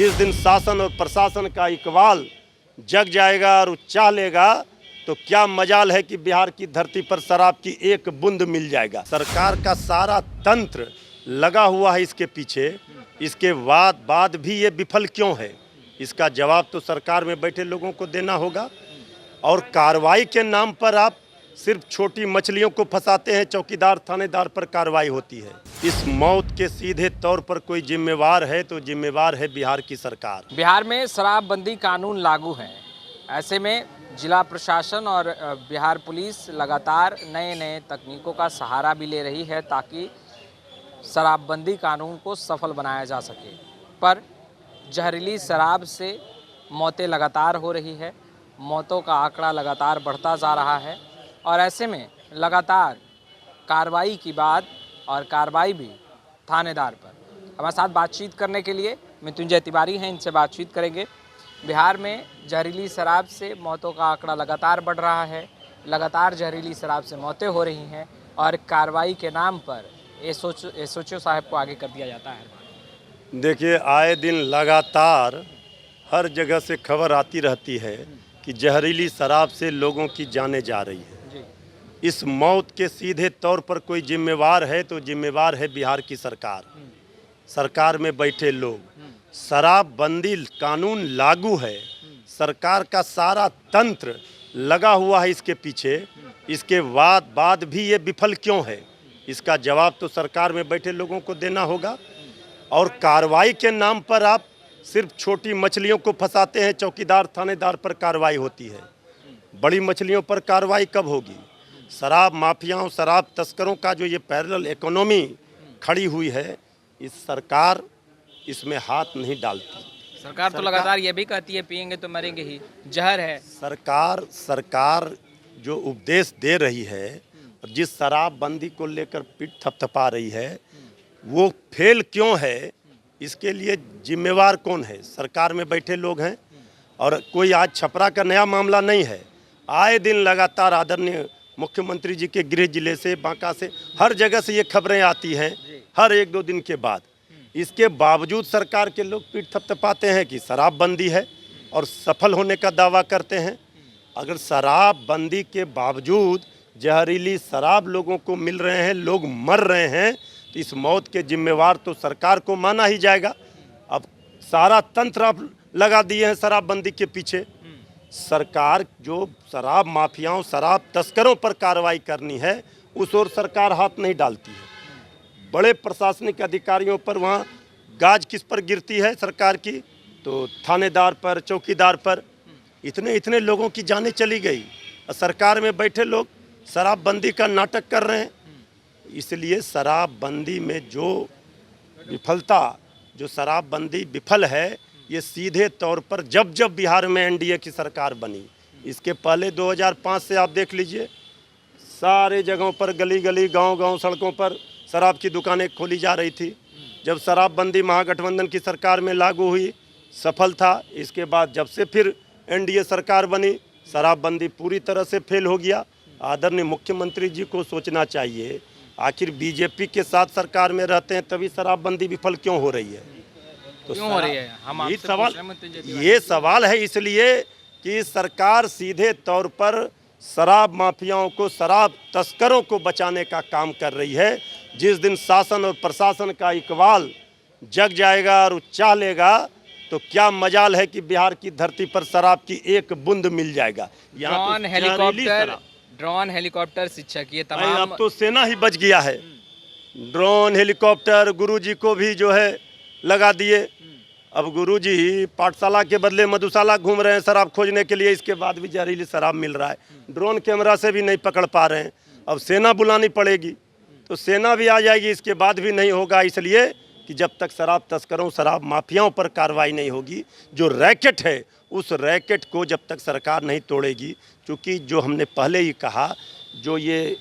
जिस दिन शासन और प्रशासन का इकबाल जग जाएगा और चाह लेगा तो क्या मजाल है कि बिहार की धरती पर शराब की एक बूंद मिल जाएगा। सरकार का सारा तंत्र लगा हुआ है इसके पीछे, इसके बाद भी ये विफल क्यों है, इसका जवाब तो सरकार में बैठे लोगों को देना होगा। और कार्रवाई के नाम पर आप सिर्फ छोटी मछलियों को फंसाते हैं, चौकीदार थानेदार पर कार्रवाई होती है। इस मौत के सीधे तौर पर कोई जिम्मेवार है तो जिम्मेवार है बिहार की सरकार। बिहार में शराबबंदी कानून लागू है, ऐसे में जिला प्रशासन और बिहार पुलिस लगातार नए नए तकनीकों का सहारा भी ले रही है ताकि शराबबंदी कानून को सफल बनाया जा सके। पर जहरीली शराब से मौतें लगातार हो रही है, मौतों का आंकड़ा लगातार बढ़ता जा रहा है और ऐसे में लगातार कार्रवाई की बात और कार्रवाई भी थानेदार पर। हमारे साथ बातचीत करने के लिए मृत्युंजय तिवारी हैं, इनसे बातचीत करेंगे। बिहार में जहरीली शराब से मौतों का आंकड़ा लगातार बढ़ रहा है, लगातार जहरीली शराब से मौतें हो रही हैं और कार्रवाई के नाम पर एसओ साहब को आगे कर दिया जाता है। देखिए, आए दिन लगातार हर जगह से खबर आती रहती है कि जहरीली शराब से लोगों की जानें जा रही है। इस मौत के सीधे तौर पर कोई जिम्मेवार है तो जिम्मेवार है बिहार की सरकार। सरकार में बैठे लोग, शराबबंदी कानून लागू है, सरकार का सारा तंत्र लगा हुआ है इसके पीछे, इसके बाद भी ये विफल क्यों है, इसका जवाब तो सरकार में बैठे लोगों को देना होगा। और कार्रवाई के नाम पर आप सिर्फ छोटी मछलियों को फंसाते हैं, चौकीदार थानेदार पर कार्रवाई होती है, बड़ी मछलियों पर कार्रवाई कब होगी। शराब माफियाओं, शराब तस्करों का जो ये पैरेलल इकोनॉमी खड़ी हुई है, इस सरकार इसमें हाथ नहीं डालती। सरकार तो लगातार ये भी कहती है पिएंगे तो मरेंगे ही, जहर है। सरकार जो उपदेश दे रही है और जिस शराबबंदी को लेकर पीठ थपथपा रही है, वो फेल क्यों है, इसके लिए जिम्मेवार कौन है। सरकार में बैठे लोग हैं और कोई आज छपरा का नया मामला नहीं है। आए दिन लगातार आदरणीय मुख्यमंत्री जी के गृह जिले से, बांका से, हर जगह से ये खबरें आती हैं हर एक दो दिन के बाद। इसके बावजूद सरकार के लोग पीठ थपथपाते हैं कि शराबबंदी है और सफल होने का दावा करते हैं। अगर शराबबंदी के बावजूद जहरीली शराब लोगों को मिल रहे हैं, लोग मर रहे हैं, तो इस मौत के जिम्मेवार तो सरकार को माना ही जाएगा। अब सारा तंत्र आप लगा दिए हैं शराबबंदी के पीछे। सरकार जो शराब माफियाओं, शराब तस्करों पर कार्रवाई करनी है, उस ओर सरकार हाथ नहीं डालती है। बड़े प्रशासनिक अधिकारियों पर वहाँ गाज किस पर गिरती है सरकार की, तो थानेदार पर, चौकीदार पर। इतने लोगों की जानें चली गई और सरकार में बैठे लोग शराबबंदी का नाटक कर रहे हैं। इसलिए शराबबंदी में जो विफलता, जो शराबबंदी विफल है, ये सीधे तौर पर जब बिहार में एनडीए की सरकार बनी, इसके पहले 2005 से आप देख लीजिए, सारे जगहों पर, गली गली, गांव सड़कों पर शराब की दुकानें खोली जा रही थी। जब शराबबंदी महागठबंधन की सरकार में लागू हुई, सफल था। इसके बाद जब से फिर एनडीए सरकार बनी, शराबबंदी पूरी तरह से फेल हो गया। आदरणीय मुख्यमंत्री जी को सोचना चाहिए, आखिर बीजेपी के साथ सरकार में रहते हैं तभी शराबबंदी विफल क्यों हो रही है। तो क्यों हो रही है, हम ये सवाल है इसलिए कि सरकार सीधे तौर पर शराब माफियाओं को, शराब तस्करों को बचाने का काम कर रही है। जिस दिन शासन और प्रशासन का इकबाल जग जाएगा और चाह लेगा तो क्या मजाल है कि बिहार की धरती पर शराब की एक बूंद मिल जाएगा। ड्रोन हेलीकॉप्टर शिक्षक, ये तमाम, अब तो सेना ही बच गया है। ड्रोन हेलीकॉप्टर गुरुजी को भी जो है लगा दिए। अब गुरुजी पाठशाला के बदले मधुशाला घूम रहे हैं शराब खोजने के लिए, इसके बाद भी जहरीली शराब मिल रहा है। ड्रोन कैमरा से भी नहीं पकड़ पा रहे हैं, अब सेना बुलानी पड़ेगी, तो सेना भी आ जाएगी, इसके बाद भी नहीं होगा। इसलिए कि जब तक शराब तस्करों, शराब माफियाओं पर कार्रवाई नहीं होगी, जो रैकेट है, उस रैकेट को जब तक सरकार नहीं तोड़ेगी, क्योंकि जो हमने पहले ही कहा, जो ये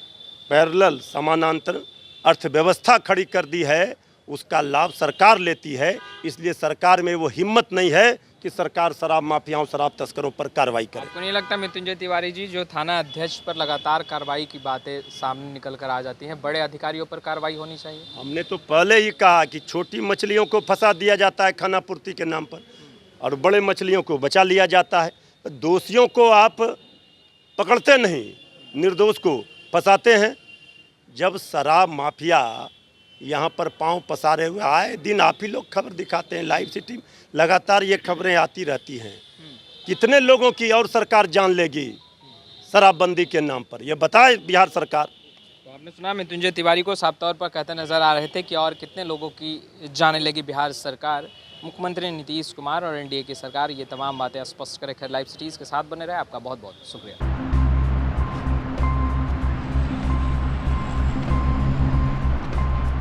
पैरेलल समानांतर अर्थव्यवस्था खड़ी कर दी है, उसका लाभ सरकार लेती है। इसलिए सरकार में वो हिम्मत नहीं है कि सरकार शराब माफियाओं शराब तस्करों पर कार्रवाई करे। आपको नहीं लगता मृत्युंजय तिवारी जी, जो थाना अध्यक्ष पर लगातार कार्रवाई की बातें सामने निकल कर आ जाती हैं, बड़े अधिकारियों पर कार्रवाई होनी चाहिए? हमने तो पहले ही कहा कि छोटी मछलियों को फंसा दिया जाता है खानापूर्ति के नाम पर और बड़े मछलियों को बचा लिया जाता है। दोषियों को आप पकड़ते नहीं, निर्दोष को फंसाते हैं। जब शराब माफिया यहाँ पर पांव पसारे हुए आए दिन आप ही लोग खबर दिखाते हैं, लाइव सिटी लगातार ये खबरें आती रहती हैं। कितने लोगों की और सरकार जान लेगी शराबबंदी के नाम पर, ये बताए बिहार सरकार। तो आपने सुना मृत्युंजय तिवारी को साफ तौर पर कहते नजर आ रहे थे कि और कितने लोगों की जाने लगी बिहार सरकार। मुख्यमंत्री नीतीश कुमार और एनडीए की सरकार ये तमाम बातें स्पष्ट करे। खैर, लाइव सिटीज़ के साथ बने रहे, आपका बहुत बहुत शुक्रिया।